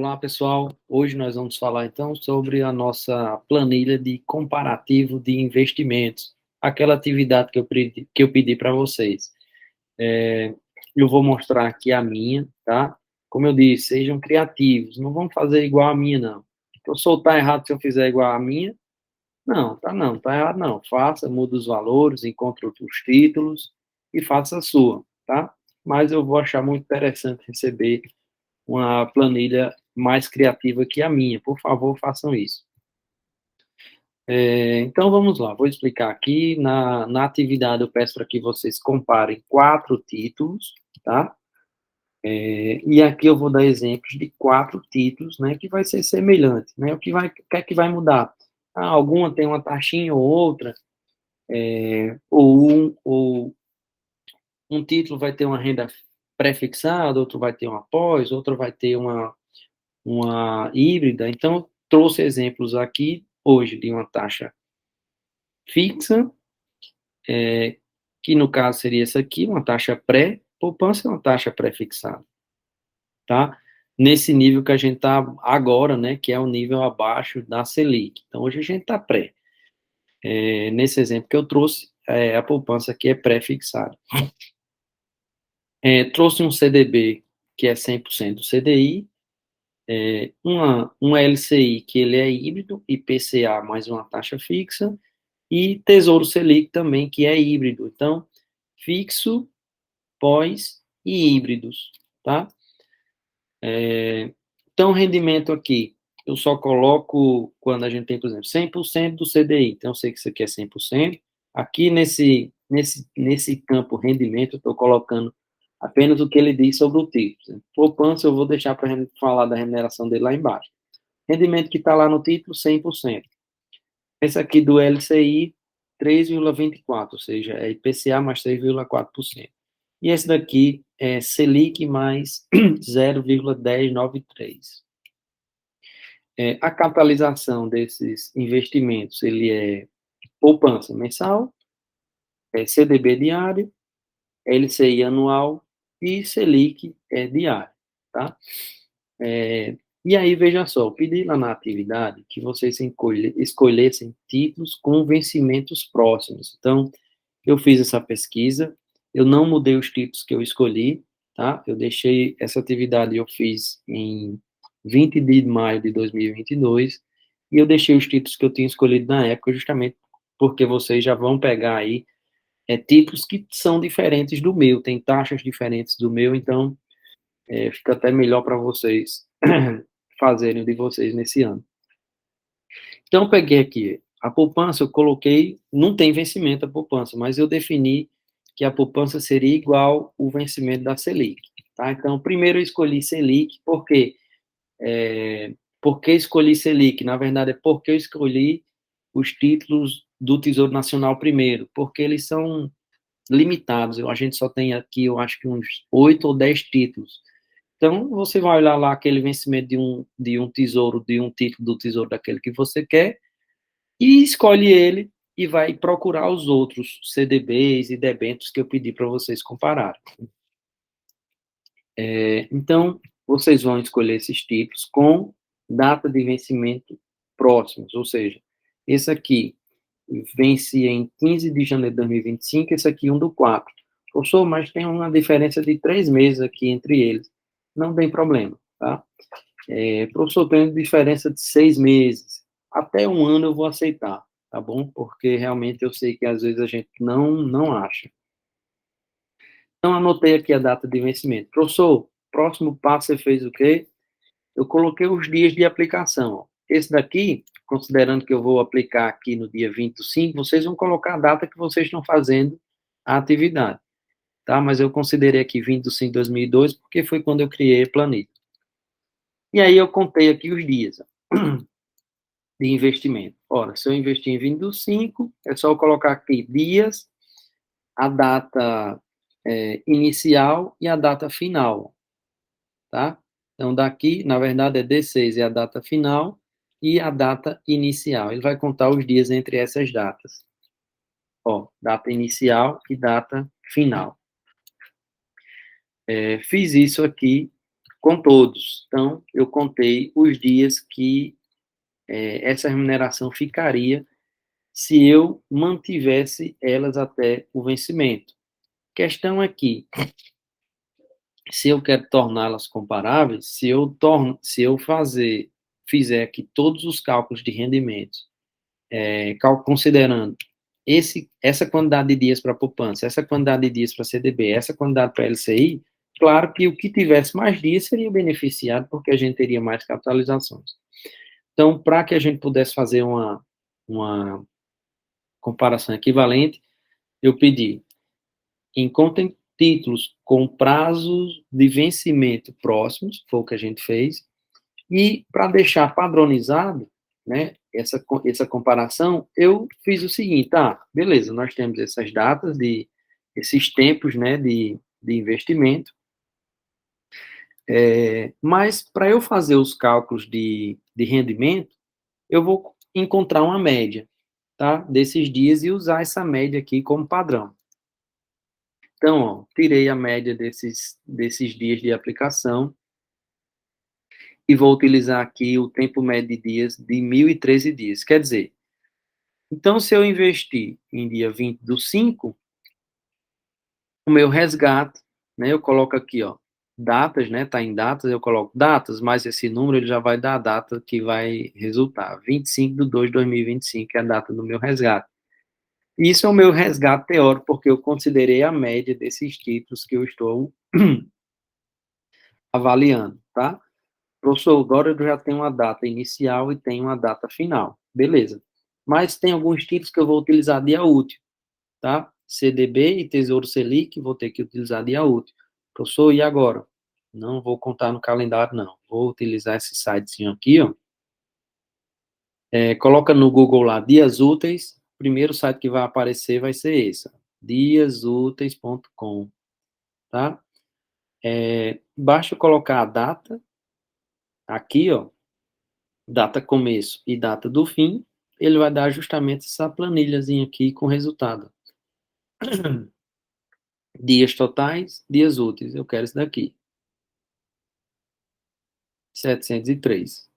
Olá, pessoal. Hoje nós vamos falar então sobre a nossa planilha de comparativo de investimentos, aquela atividade que eu pedi para vocês. Eu vou mostrar aqui a minha, tá? Como eu disse, sejam criativos, não vão fazer igual a minha, não. Eu soltar errado se eu fizer igual a minha? Não, tá errado não. Faça, muda os valores, encontre outros títulos e faça a sua, tá? Mas eu vou achar muito interessante receber uma planilha mais criativa que a minha. Por favor, façam isso. Então, vamos lá. Vou explicar aqui. Na atividade, eu peço para que vocês comparem 4 títulos, tá? E aqui eu vou dar exemplos de 4 títulos, né, que vai ser semelhante, né? O que é que vai mudar? Alguma tem uma taxinha ou outra, ou um título vai ter uma renda pré-fixada, outro vai ter uma pós, outro vai ter uma híbrida. Então, trouxe exemplos aqui hoje de uma taxa fixa, que no caso seria essa aqui, uma taxa pré-poupança e uma taxa pré-fixada, tá? Nesse nível que a gente está agora, né, que é o nível abaixo da Selic. Então, hoje a gente está pré. Nesse exemplo que eu trouxe, a poupança aqui é pré-fixada. Trouxe um CDB, que é 100% do CDI, um LCI, que ele é híbrido, IPCA mais uma taxa fixa, e Tesouro Selic também, que é híbrido. Então, fixo, pós e híbridos, tá? Então, rendimento aqui, eu só coloco quando a gente tem, por exemplo, 100% do CDI. Então, eu sei que isso aqui é 100%. Aqui nesse campo rendimento, eu estou colocando apenas o que ele diz sobre o título. Poupança, eu vou deixar para falar da remuneração dele lá embaixo. Rendimento que está lá no título, 100%. Esse aqui do LCI, 3,24, ou seja, é IPCA mais 3,4%. E esse daqui é Selic mais 0,1093. A capitalização desses investimentos, ele é poupança mensal, CDB diário, LCI anual e Selic diário, tá? E aí, veja só, eu pedi lá na atividade que vocês escolhessem títulos com vencimentos próximos. Então, eu fiz essa pesquisa, eu não mudei os títulos que eu escolhi, tá? Eu deixei essa atividade, eu fiz em 20 de maio de 2022, e eu deixei os títulos que eu tinha escolhido na época, justamente porque vocês já vão pegar aí títulos que são diferentes do meu, tem taxas diferentes do meu, então fica até melhor para vocês fazerem o de vocês nesse ano. Então, eu peguei aqui a poupança, eu coloquei, não tem vencimento a poupança, mas eu defini que a poupança seria igual o vencimento da Selic, tá? Então, primeiro eu escolhi Selic, por quê? Por que escolhi Selic? Na verdade, é porque eu escolhi os títulos do Tesouro Nacional primeiro, porque eles são limitados, a gente só tem aqui, eu acho que uns 8 ou 10 títulos. Então, você vai olhar lá aquele vencimento de um tesouro, de um título do tesouro daquele que você quer, e escolhe ele e vai procurar os outros CDBs e debêntures que eu pedi para vocês compararem. Então, vocês vão escolher esses títulos com data de vencimento próximos, ou seja, esse aqui vence em 15 de janeiro de 2025, esse aqui 1 do 4. Professor, mas tem uma diferença de 3 meses aqui entre eles. Não tem problema, tá? Professor, tem diferença de 6 meses. Até 1 ano eu vou aceitar, tá bom? Porque realmente eu sei que às vezes a gente não acha. Então, anotei aqui a data de vencimento. Professor, próximo passo você fez o quê? Eu coloquei os dias de aplicação. Ó. Esse daqui, considerando que eu vou aplicar aqui no dia 25, vocês vão colocar a data que vocês estão fazendo a atividade, tá? Mas eu considerei aqui 25 de 2002 porque foi quando eu criei a planilha. E aí eu contei aqui os dias de investimento. Ora, se eu investir em 20 do 5, é só eu colocar aqui dias, a data inicial e a data final, tá? Então, daqui, na verdade, é D6 é a data final e a data inicial. Ele vai contar os dias entre essas datas. Ó, data inicial e data final. Fiz isso aqui com todos. Então, eu contei os dias que essa remuneração ficaria se eu mantivesse elas até o vencimento. A questão é que, se eu quero torná-las comparáveis, se eu fizer aqui todos os cálculos de rendimentos, considerando essa quantidade de dias para poupança, essa quantidade de dias para CDB, essa quantidade para LCI, claro que o que tivesse mais dias seria beneficiado, porque a gente teria mais capitalizações. Então, para que a gente pudesse fazer uma comparação equivalente, eu pedi, encontrem títulos com prazos de vencimento próximos, foi o que a gente fez, e para deixar padronizado, né, essa comparação, eu fiz o seguinte, beleza, nós temos essas datas, esses tempos, né, de investimento, mas para eu fazer os cálculos de rendimento, eu vou encontrar uma média, tá, desses dias e usar essa média aqui como padrão. Então, ó, tirei a média desses dias de aplicação e vou utilizar aqui o tempo médio de dias de 1.013 dias. Quer dizer, então, se eu investir em dia 20 do 5, o meu resgate, né, eu coloco aqui, ó, datas, né, tá em datas, eu coloco datas, mas esse número ele já vai dar a data que vai resultar. 25/2/2025 é a data do meu resgate. Isso é o meu resgate teórico, porque eu considerei a média desses títulos que eu estou avaliando, tá? Professor, agora eu já tenho uma data inicial e tenho uma data final. Beleza. Mas tem alguns títulos que eu vou utilizar dia útil, tá? CDB e Tesouro Selic, vou ter que utilizar dia útil. Professor, e agora? Não vou contar no calendário, não. Vou utilizar esse sitezinho aqui, ó. Coloca no Google lá, dias úteis. O primeiro site que vai aparecer vai ser esse, diasúteis.com, tá? Basta colocar a data aqui, ó, data começo e data do fim, ele vai dar justamente essa planilhazinha aqui com resultado. Dias totais, dias úteis, eu quero isso daqui. 703,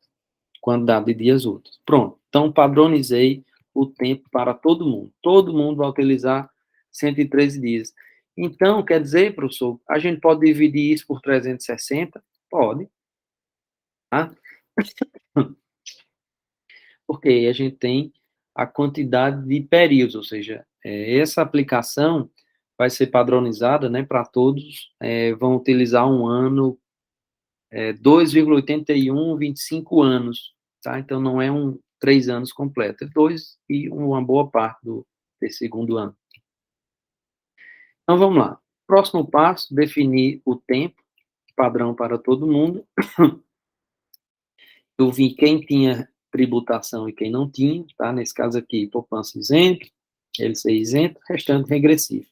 quantidade de dias úteis. Pronto, então padronizei o tempo para todo mundo. Todo mundo vai utilizar 113 dias. Então, quer dizer, professor, a gente pode dividir isso por 360? Pode, tá? Porque aí a gente tem a quantidade de períodos, ou seja, essa aplicação vai ser padronizada, né, para todos, vão utilizar um ano, 2,81, 25 anos, tá? Então, não é 3 anos completo, é 2 e uma boa parte desse segundo ano. Então, vamos lá. Próximo passo, definir o tempo padrão para todo mundo. Eu vi quem tinha tributação e quem não tinha, tá? Nesse caso aqui, poupança isento, LCI isento, restante regressivo.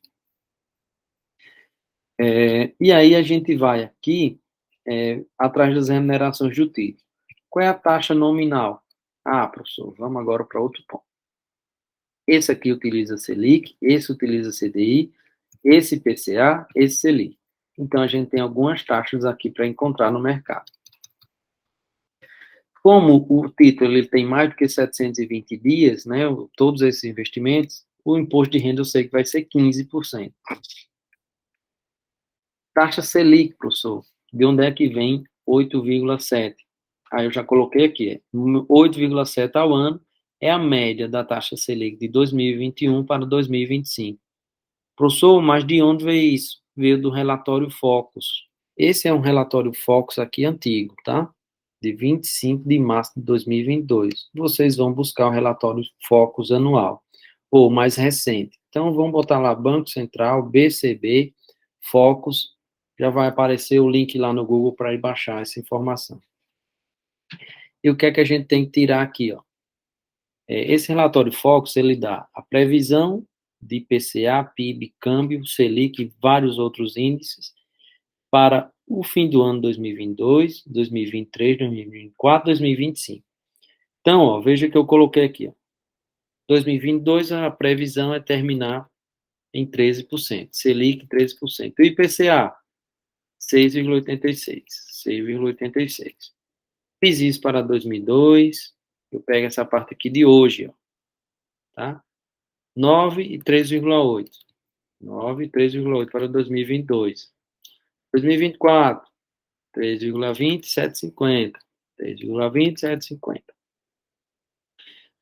E aí a gente vai aqui, atrás das remunerações do título. Qual é a taxa nominal? Professor, vamos agora para outro ponto. Esse aqui utiliza Selic, esse utiliza CDI, esse IPCA, esse Selic. Então, a gente tem algumas taxas aqui para encontrar no mercado. Como o título ele tem mais do que 720 dias, né, todos esses investimentos, o imposto de renda eu sei que vai ser 15%. Taxa Selic, professor, de onde é que vem 8,7%? Aí eu já coloquei aqui, 8,7% ao ano é a média da taxa Selic de 2021 para 2025. Professor, mas de onde veio isso? Veio do relatório Focus. Esse é um relatório Focus aqui antigo, tá? De 25 de março de 2022. Vocês vão buscar o relatório Focus anual, ou mais recente. Então, vamos botar lá Banco Central, BCB, Focus, já vai aparecer o link lá no Google para ir baixar essa informação. E o que é que a gente tem que tirar aqui, ó? Esse relatório Focus, ele dá a previsão de IPCA, PIB, câmbio, Selic e vários outros índices para o fim do ano 2022, 2023, 2024, 2025. Então, ó, veja que eu coloquei aqui, ó. 2022, a previsão é terminar em 13%, Selic 13%. O IPCA, 6,86%, 6,86. Fiz isso para 2002, eu pego essa parte aqui de hoje, ó, tá? 9 e 3,8. 9 e 3,8 para 2022. 2024, 3,20, 7,50. 3,20, 7,50.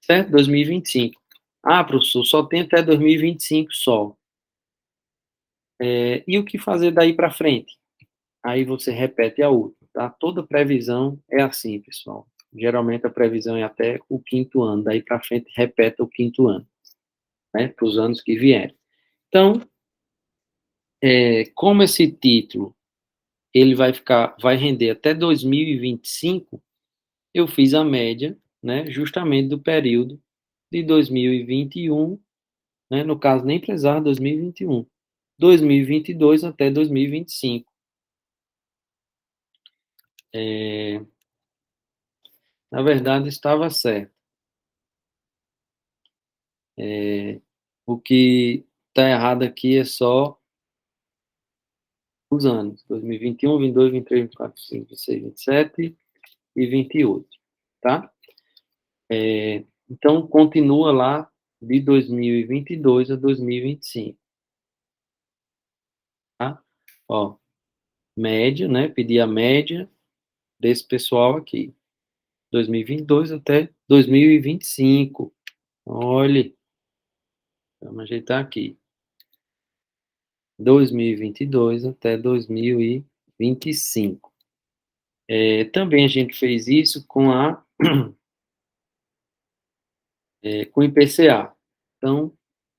Certo? 2025. Ah, professor, só tem até 2025 só. E o que fazer daí para frente? Aí você repete a outra, tá? Toda previsão é assim, pessoal. Geralmente a previsão é até o quinto ano, daí para frente repete o quinto ano, né? Para os anos que vierem. Então, como esse título ele vai render até 2025, eu fiz a média, né? Justamente do período de 2021, né? No caso nem precisava 2021, 2022 até 2025. Na verdade, estava certo. O que está errado aqui é só os anos. 2021, 22, 23, 24, 25, 26, 27 e 28, tá? Então, continua lá de 2022 a 2025, tá? Ó, média, né? Pedir a média desse pessoal aqui. 2022 até 2025. Olhe, vamos ajeitar aqui. 2022 até 2025. Também a gente fez isso com IPCA. Então,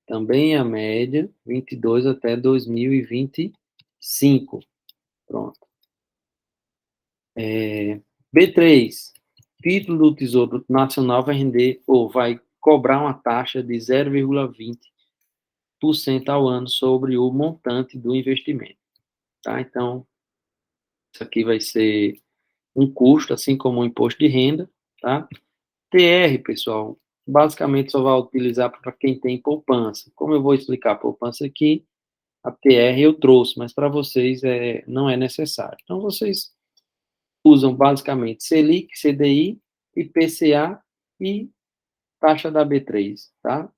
também a média, 22 até 2025. Pronto. B3, título do Tesouro Nacional vai render ou vai cobrar uma taxa de 0,20% ao ano sobre o montante do investimento. Tá? Então, isso aqui vai ser um custo, assim como o imposto de renda. Tá? TR, pessoal, basicamente só vai utilizar para quem tem poupança. Como eu vou explicar a poupança aqui, a TR eu trouxe, mas para vocês não é necessário. Então, vocês usam basicamente Selic, CDI, IPCA e taxa da B3, tá?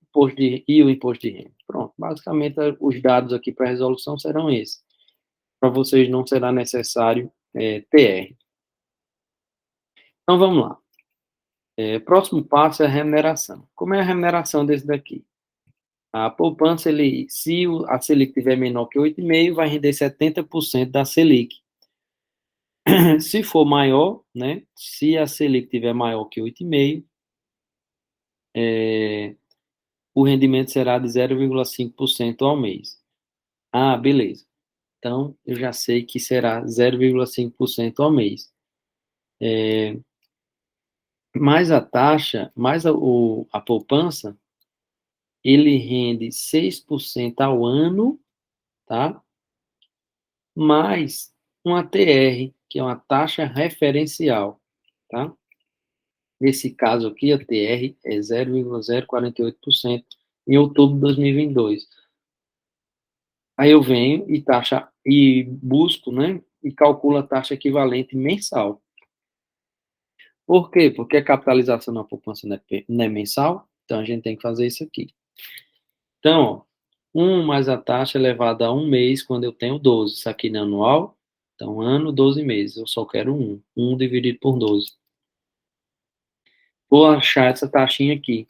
E o imposto de renda. Pronto, basicamente os dados aqui para resolução serão esses. Para vocês não será necessário TR. Então, vamos lá. Próximo passo é a remuneração. Como é a remuneração desse daqui? A poupança, se a Selic tiver menor que 8,5, vai render 70% da Selic. Se for maior, né? Se a Selic tiver maior que 8,5, o rendimento será de 0,5% ao mês. Ah, beleza. Então, eu já sei que será 0,5% ao mês. Mais a taxa, mais a poupança, ele rende 6% ao ano, tá? Mais uma TR, que é uma taxa referencial, tá? Nesse caso aqui, a TR é 0,048% em outubro de 2022. Aí eu venho e busco, né? E calculo a taxa equivalente mensal. Por quê? Porque a capitalização na poupança não é mensal, então a gente tem que fazer isso aqui. Então, ó, 1 mais a taxa elevada a 1 mês, quando eu tenho 12. Isso aqui não é anual, então ano, 12 meses. Eu só quero 1. 1 dividido por 12. Vou achar essa taxinha aqui,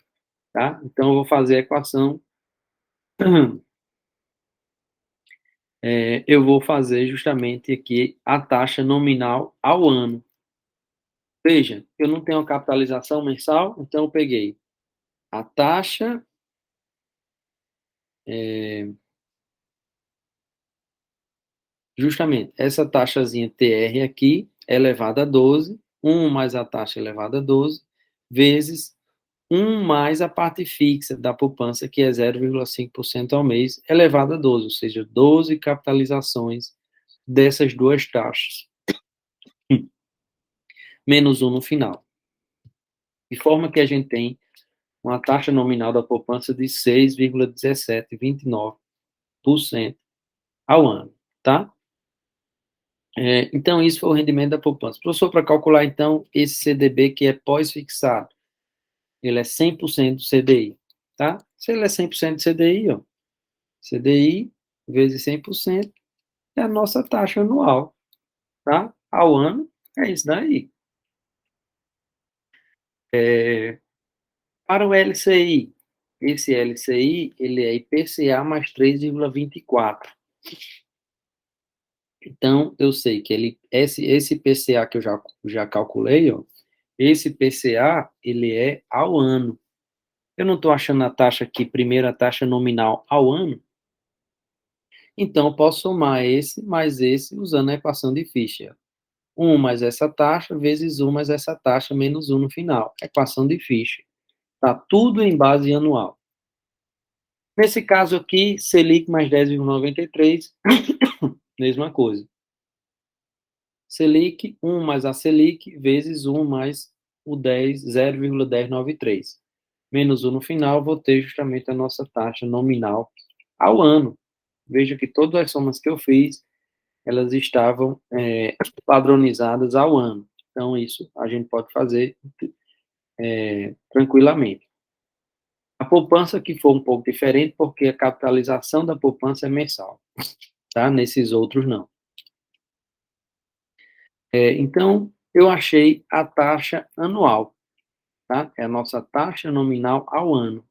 tá? Então, eu vou fazer a equação. Eu vou fazer justamente aqui a taxa nominal ao ano. Veja, eu não tenho a capitalização mensal, então eu peguei a taxa, justamente, essa taxazinha TR aqui, elevada a 12, 1 mais a taxa elevada a 12, vezes 1 mais a parte fixa da poupança, que é 0,5% ao mês, elevada a 12, ou seja, 12 capitalizações dessas duas taxas, menos 1 no final. De forma que a gente tem uma taxa nominal da poupança de 6,1729% ao ano, tá? Então, isso foi o rendimento da poupança. Professor, para calcular, então, esse CDB que é pós-fixado, ele é 100% do CDI, tá? Se ele é 100% do CDI, ó, CDI vezes 100% é a nossa taxa anual, tá? Ao ano, é isso daí. Para o LCI, esse LCI, ele é IPCA mais 3,24. Então, eu sei que esse IPCA que eu já calculei, ó, esse IPCA, ele é ao ano. Eu não estou achando a taxa aqui, primeira taxa nominal ao ano, então eu posso somar esse mais esse usando a equação de Fischer. 1 mais essa taxa, vezes 1 mais essa taxa, menos 1 no final. Equação de Fischer. Está tudo em base anual. Nesse caso aqui, Selic mais 10,93, mesma coisa. Selic, 1 mais a Selic, vezes 1 mais o 10, 0,1093. Menos 1 no final, vou ter justamente a nossa taxa nominal ao ano. Veja que todas as somas que eu fiz, elas estavam padronizadas ao ano. Então, isso a gente pode fazer tranquilamente. A poupança que foi um pouco diferente, porque a capitalização da poupança é mensal, tá? Nesses outros, não. Então, eu achei a taxa anual, tá? É a nossa taxa nominal ao ano.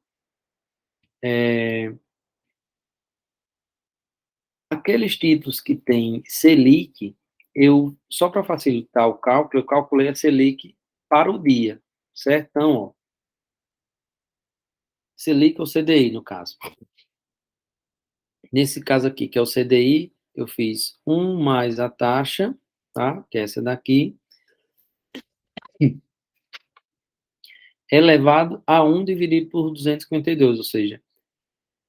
Aqueles títulos que têm Selic, só para facilitar o cálculo, eu calculei a Selic para o dia, certo? Então, ó, Selic ou CDI, no caso. Nesse caso aqui, que é o CDI, eu fiz 1 mais a taxa, tá? Que é essa daqui, elevado a 1 dividido por 252, ou seja,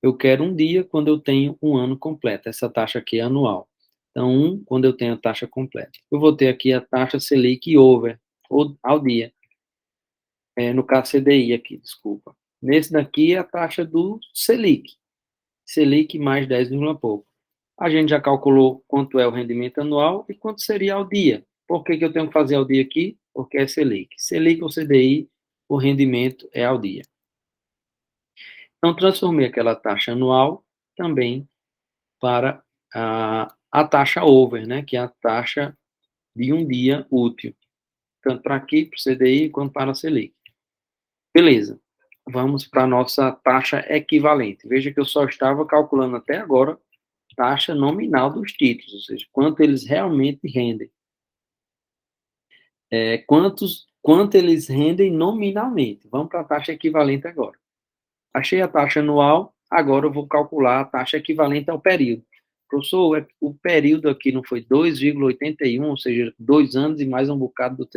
eu quero um dia quando eu tenho um ano completo. Essa taxa aqui é anual. Então, 1 quando eu tenho a taxa completa. Eu vou ter aqui a taxa Selic over, ou ao dia. No caso CDI aqui, desculpa. Nesse daqui é a taxa do Selic. Selic mais 10, pouco. A gente já calculou quanto é o rendimento anual e quanto seria ao dia. Por que eu tenho que fazer ao dia aqui? Porque é Selic. Selic ou CDI, o rendimento é ao dia. Então, transformei aquela taxa anual também para a taxa over, né, que é a taxa de um dia útil, tanto para aqui, para o CDI, quanto para a Selic. Beleza. Vamos para a nossa taxa equivalente. Veja que eu só estava calculando até agora taxa nominal dos títulos, ou seja, quanto eles realmente rendem. Quanto eles rendem nominalmente. Vamos para a taxa equivalente agora. Achei a taxa anual, agora eu vou calcular a taxa equivalente ao período. Professor, o período aqui não foi 2,81, ou seja, 2 anos e mais um bocado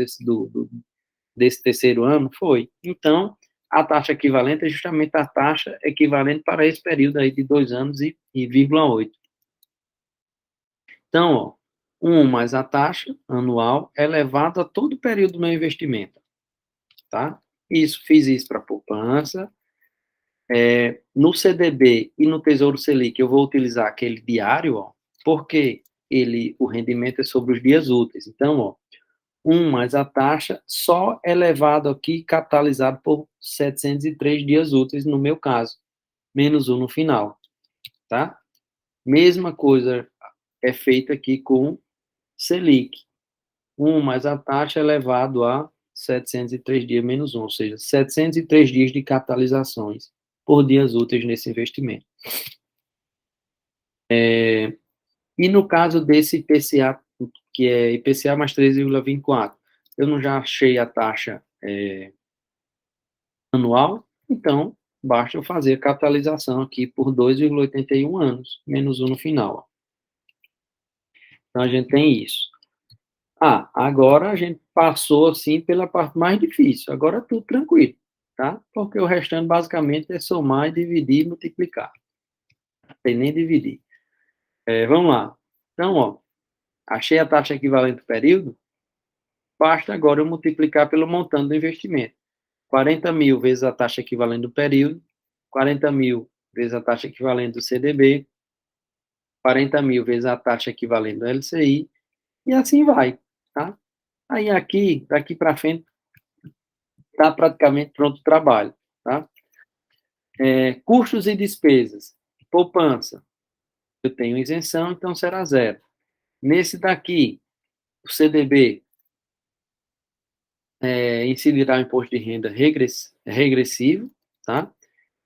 desse terceiro ano? Foi. Então, a taxa equivalente é justamente a taxa equivalente para esse período aí de 2 anos e 0,8. Então, ó, 1 mais a taxa anual elevado a todo o período do meu investimento, tá? Fiz isso para poupança. No CDB e no Tesouro Selic, eu vou utilizar aquele diário, ó, porque o rendimento é sobre os dias úteis. Então, ó, 1 mais a taxa só elevado aqui, capitalizado por 703 dias úteis, no meu caso, menos 1 no final, tá? Mesma coisa é feita aqui com Selic. 1 mais a taxa elevado a 703 dias menos 1, ou seja, 703 dias de capitalizações por dias úteis nesse investimento. E no caso desse IPCA, que é IPCA mais 3,24, eu não já achei a taxa anual, então basta eu fazer a capitalização aqui por 2,81 anos, menos 1 no final. Então a gente tem isso. Agora a gente passou assim pela parte mais difícil. Agora tudo tranquilo, tá? Porque o restante basicamente é somar, dividir e multiplicar. Não tem nem dividir. Vamos lá. Então, ó, achei a taxa equivalente do período. Basta agora eu multiplicar pelo montante do investimento. 40 mil vezes a taxa equivalente do período, 40 mil vezes a taxa equivalente do CDB, 40 mil vezes a taxa equivalente do LCI, E assim vai, tá? Aí aqui, daqui para frente, está praticamente pronto o trabalho, tá? Custos e despesas. Poupança, eu tenho isenção, então será zero. Nesse daqui, o CDB, incidirá o imposto de renda regressivo, tá?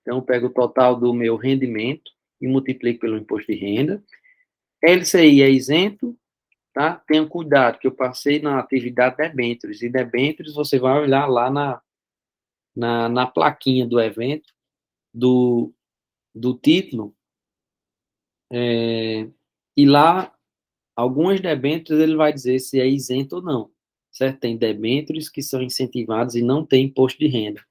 Então, eu pego o total do meu rendimento e multiplico pelo imposto de renda. LCI é isento, tá? Tenha cuidado, que eu passei na atividade debêntures, e debêntures você vai olhar lá na plaquinha do evento, do título, e lá, algumas debêntures ele vai dizer se é isento ou não, certo? Tem debêntures que são incentivadas e não tem imposto de renda.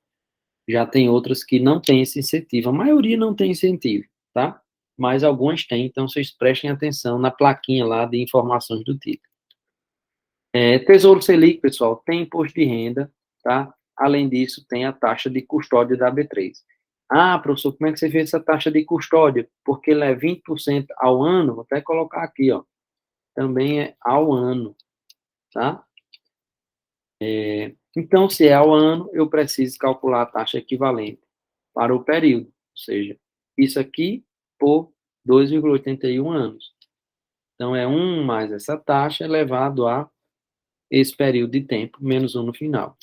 Já tem outras que não têm esse incentivo. A maioria não tem incentivo, tá? Mas algumas têm, então vocês prestem atenção na plaquinha lá de informações do título. Tesouro Selic, pessoal, tem imposto de renda, tá? Além disso, tem a taxa de custódia da B3. Ah, professor, como é que você fez essa taxa de custódia? Porque ela é 20% ao ano, vou até colocar aqui, ó. Também é ao ano, tá? Então, se é ao ano, eu preciso calcular a taxa equivalente para o período, ou seja, isso aqui por 2,81 anos. Então, é 1 mais essa taxa elevado a esse período de tempo, menos 1 no final.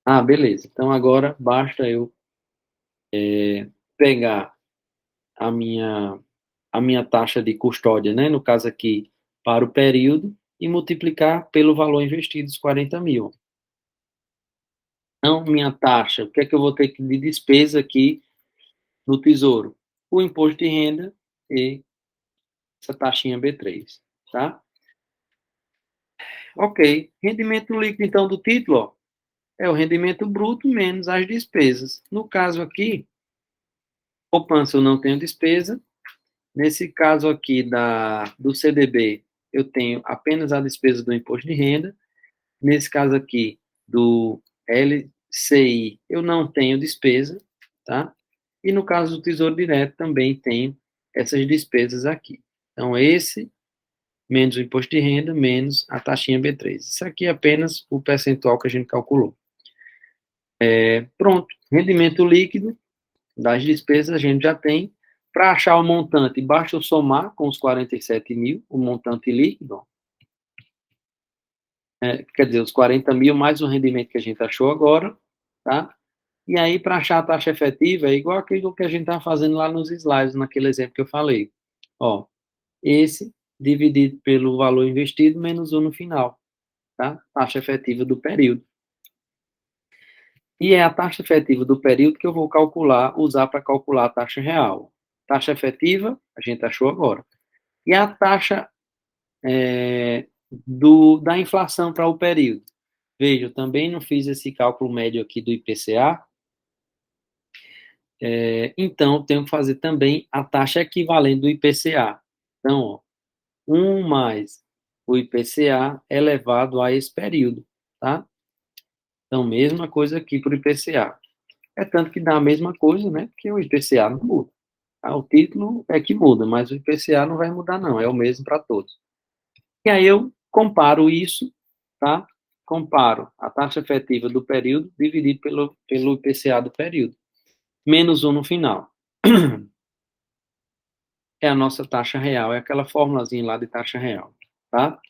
Ah, beleza. Então, agora basta eu pegar a minha taxa de custódia, né? No caso aqui, para o período, e multiplicar pelo valor investido, os 40 mil. Então, minha taxa, o que é que eu vou ter de despesa aqui no Tesouro? O imposto de renda e essa taxinha B3, tá? Ok. Rendimento líquido, então, do título, ó, é o rendimento bruto menos as despesas. No caso aqui, poupança eu não tenho despesa. Nesse caso aqui do CDB, eu tenho apenas a despesa do imposto de renda. Nesse caso aqui do LCI, eu não tenho despesa, tá? E no caso do Tesouro Direto, também tenho essas despesas aqui. Então, esse menos o imposto de renda, menos a taxinha B3. Isso aqui é apenas o percentual que a gente calculou. Pronto, rendimento líquido das despesas a gente já tem. Para achar o montante, basta eu somar com os 47 mil, o montante líquido, quer dizer, os 40 mil mais o rendimento que a gente achou agora, tá? E aí, para achar a taxa efetiva, é igual aquilo que a gente está fazendo lá nos slides, naquele exemplo que eu falei. Ó, esse dividido pelo valor investido menos 1 no final, tá? Taxa efetiva do período. E é a taxa efetiva do período que eu vou usar para calcular a taxa real. Taxa efetiva, a gente achou agora. E a taxa da inflação para o período. Veja, eu também não fiz esse cálculo médio aqui do IPCA, então tenho que fazer também a taxa equivalente do IPCA. Então, ó, 1 mais o IPCA elevado a esse período, tá? Então, mesma coisa aqui para o IPCA. É tanto que dá a mesma coisa, né? Porque o IPCA não muda. Tá? O título é que muda, mas o IPCA não vai mudar, não. É o mesmo para todos. E aí eu comparo isso, tá? Comparo a taxa efetiva do período dividido pelo IPCA do período. Menos 1 no final. É a nossa taxa real, é aquela formulazinha lá de taxa real, tá?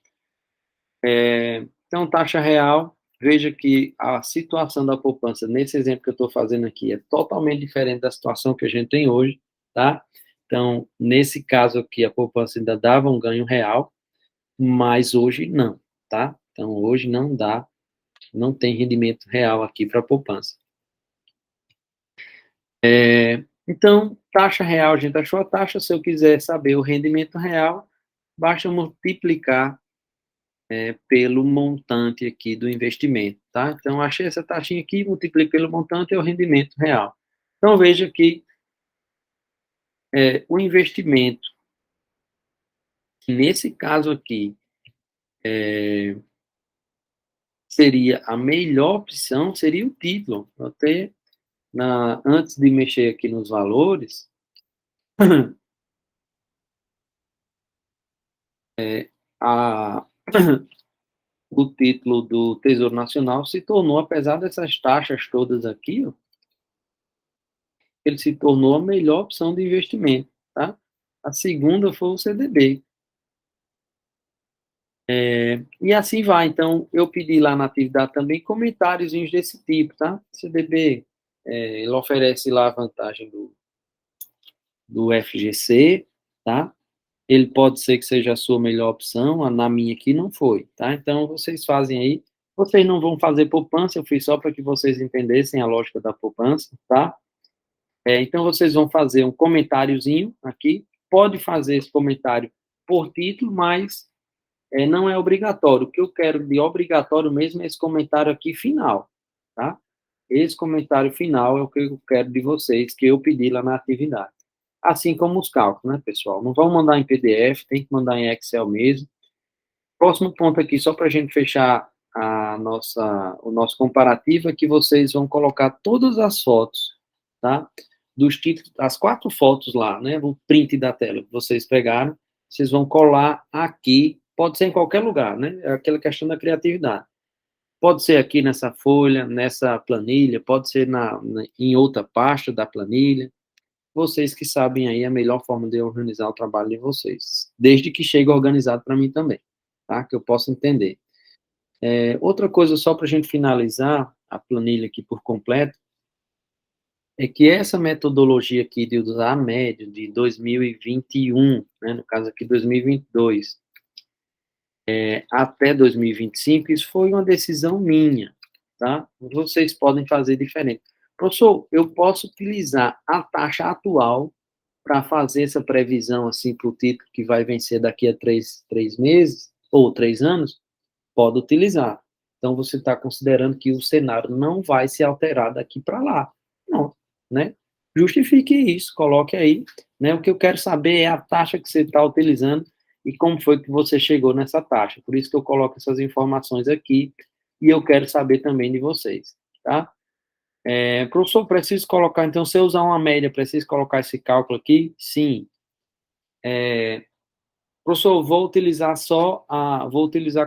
Então, taxa real, veja que a situação da poupança, nesse exemplo que eu estou fazendo aqui, é totalmente diferente da situação que a gente tem hoje, tá? Então, nesse caso aqui, a poupança ainda dava um ganho real, mas hoje não, tá? Então, hoje não dá, não tem rendimento real aqui para a poupança. Então, taxa real, a gente achou a taxa, se eu quiser saber o rendimento real, basta multiplicar pelo montante aqui do investimento, tá? Então, achei essa taxinha aqui, multipliquei pelo montante, é o rendimento real. Então, veja que o investimento, nesse caso aqui, seria a melhor opção, seria o título. Até antes de mexer aqui nos valores, a, o título do Tesouro Nacional se tornou, apesar dessas taxas todas aqui, ó, ele se tornou a melhor opção de investimento, tá? A segunda foi o CDB. E assim vai. Então, eu pedi lá na atividade também comentáriozinhos desse tipo, tá? CDB, ele oferece lá a vantagem do FGC, tá? Ele pode ser que seja a sua melhor opção, na minha aqui não foi, tá? Então, vocês fazem aí. Vocês não vão fazer poupança, eu fiz só para que vocês entendessem a lógica da poupança, tá? Então, vocês vão fazer um comentáriozinho aqui. Pode fazer esse comentário por título, mas não é obrigatório. O que eu quero de obrigatório mesmo é esse comentário aqui final, tá? Esse comentário final é o que eu quero de vocês, que eu pedi lá na atividade. Assim como os cálculos, né, pessoal? Não vão mandar em PDF, tem que mandar em Excel mesmo. Próximo ponto aqui, só para a gente fechar o nosso comparativo, é que vocês vão colocar todas as fotos, tá? Dos títulos, as 4 fotos lá, né? O print da tela que vocês pegaram, vocês vão colar aqui, pode ser em qualquer lugar, né? É aquela questão da criatividade. Pode ser aqui nessa folha, nessa planilha, pode ser em outra pasta da planilha. Vocês que sabem aí a melhor forma de organizar o trabalho de vocês. Desde que chegue organizado para mim também, tá? Que eu possa entender. Outra coisa, só para a gente finalizar a planilha aqui por completo, é que essa metodologia aqui de usar a média de 2021, né, no caso aqui 2022, até 2025, isso foi uma decisão minha, tá? Vocês podem fazer diferente. Professor, eu posso utilizar a taxa atual para fazer essa previsão assim para o título que vai vencer daqui a 3 meses ou 3 anos? Pode utilizar. Então, você está considerando que o cenário não vai se alterar daqui para lá. Não, né? Justifique isso, coloque aí, né? O que eu quero saber é a taxa que você está utilizando e como foi que você chegou nessa taxa. Por isso que eu coloco essas informações aqui e eu quero saber também de vocês, tá? Professor, preciso colocar, então, se eu usar uma média, preciso colocar esse cálculo aqui? Sim. Professor, vou utilizar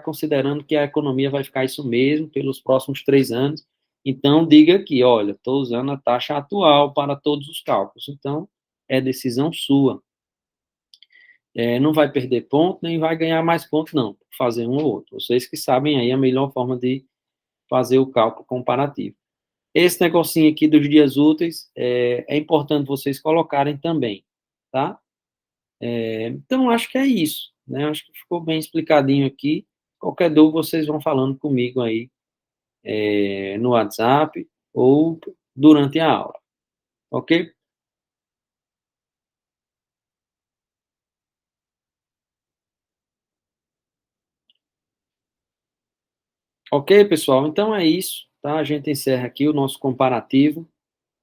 considerando que a economia vai ficar isso mesmo pelos próximos 3 anos. Então, diga aqui, olha, estou usando a taxa atual para todos os cálculos. Então, é decisão sua. Não vai perder ponto, nem vai ganhar mais ponto, não, fazer um ou outro. Vocês que sabem aí a melhor forma de fazer o cálculo comparativo. Esse negocinho aqui dos dias úteis é importante vocês colocarem também, tá? Então, acho que é isso, né? Acho que ficou bem explicadinho aqui. Qualquer dúvida, vocês vão falando comigo aí, no WhatsApp ou durante a aula, ok? Ok, pessoal? Então é isso, tá? A gente encerra aqui o nosso comparativo.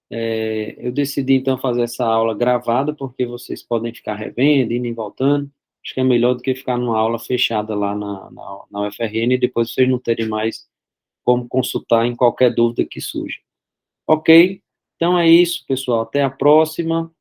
Eu decidi, então, fazer essa aula gravada, porque vocês podem ficar revendo, indo e voltando. Acho que é melhor do que ficar numa aula fechada lá na UFRN e depois vocês não terem mais como consultar em qualquer dúvida que surja. Ok? Então é isso, pessoal. Até a próxima.